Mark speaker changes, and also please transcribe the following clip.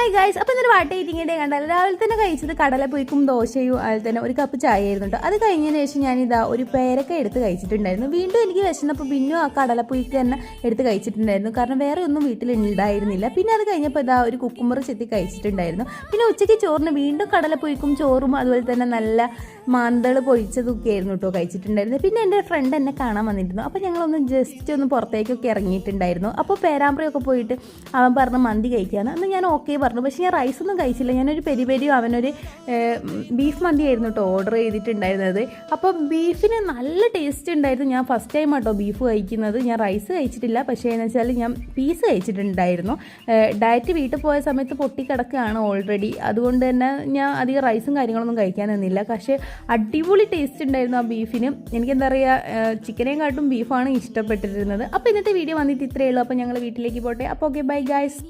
Speaker 1: Hi guys, അപ്പോൾ ഇന്നൊരു വാട്ട ഈറ്റിങ്ങിൻ്റെ കണ്ടാൽ രാവിലെ തന്നെ കഴിച്ചത് കടലപ്പൊരിക്കും ദോശയും അതുപോലെ തന്നെ ഒരു കപ്പ് ചായ ആയിരുന്നു കേട്ടോ. അത് കഴിഞ്ഞതിന് ശേഷം ഞാനിതാ ഒരു പേരക്ക എടുത്ത് കഴിച്ചിട്ടുണ്ടായിരുന്നു. വീണ്ടും എനിക്ക് വിശന്നപ്പോൾ പിന്നും ആ കടലപ്പൊരിക്ക് തന്നെ എടുത്ത് കഴിച്ചിട്ടുണ്ടായിരുന്നു. കാരണം വേറെ ഒന്നും വീട്ടിൽ ഉണ്ടായിരുന്നില്ല. പിന്നെ അത് കഴിഞ്ഞപ്പോൾ ഇതാ ഒരു കുക്കുമ്പർ ചെത്തി കഴിച്ചിട്ടുണ്ടായിരുന്നു. പിന്നെ ഉച്ചയ്ക്ക് ചോറിന് വീണ്ടും കടലപ്പൊരിക്കും ചോറും അതുപോലെ തന്നെ നല്ല മാന്തൾ പൊരിച്ചതൊക്കെ ആയിരുന്നു കേട്ടോ കഴിച്ചിട്ടുണ്ടായിരുന്നു. പിന്നെ എൻ്റെ ഫ്രണ്ട് എന്നെ കാണാൻ വന്നിരുന്നു. അപ്പോൾ ഞങ്ങളൊന്ന് ജസ്റ്റ് ഒന്ന് പുറത്തേക്കൊക്കെ ഇറങ്ങിയിട്ടുണ്ടായിരുന്നു. അപ്പോൾ പേരാമ്പ്രയൊക്കെ പോയിട്ട് അവൻ പറഞ്ഞ് മന്തി കഴിക്കാമെന്ന്. അന്ന് ഞാൻ ഓക്കെ പറഞ്ഞു. പക്ഷേ ഞാൻ റൈസൊന്നും കഴിച്ചില്ല. ഞാനൊരു പെരിയും അവനൊരു ബീഫ് മന്തി ആയിരുന്നു കേട്ടോ ഓർഡർ ചെയ്തിട്ടുണ്ടായിരുന്നത്. അപ്പോൾ ബീഫിന് നല്ല ടേസ്റ്റ് ഉണ്ടായിരുന്നു. ഞാൻ ഫസ്റ്റ് ടൈം കേട്ടോ ബീഫ് കഴിക്കുന്നത്. ഞാൻ റൈസ് കഴിച്ചിട്ടില്ല. പക്ഷേ എന്ന് വെച്ചാൽ ഞാൻ പീസ് കഴിച്ചിട്ടുണ്ടായിരുന്നു. ഡയറ്റ് വീട്ടിൽ പോയ സമയത്ത് പൊട്ടിക്കിടക്കുകയാണ് ഓൾറെഡി. അതുകൊണ്ട് തന്നെ ഞാൻ അധികം റൈസും കാര്യങ്ങളൊന്നും കഴിക്കാൻ നിന്നില്ല. പക്ഷേ അടിപൊളി ടേസ്റ്റ് ഉണ്ടായിരുന്നു ആ ബീഫിന്. എനിക്കെന്താ പറയുക, ചിക്കനെയും കാട്ടും ബീഫാണ് ഇഷ്ടപ്പെട്ടിരുന്നത്. അപ്പോൾ ഇന്നത്തെ വീഡിയോ വന്നിട്ട് ഇത്രയേ ഉള്ളൂ. അപ്പോൾ ഞങ്ങൾ വീട്ടിലേക്ക് പോട്ടെ. അപ്പോൾ ഓക്കെ, ബൈ ഗൈസ്.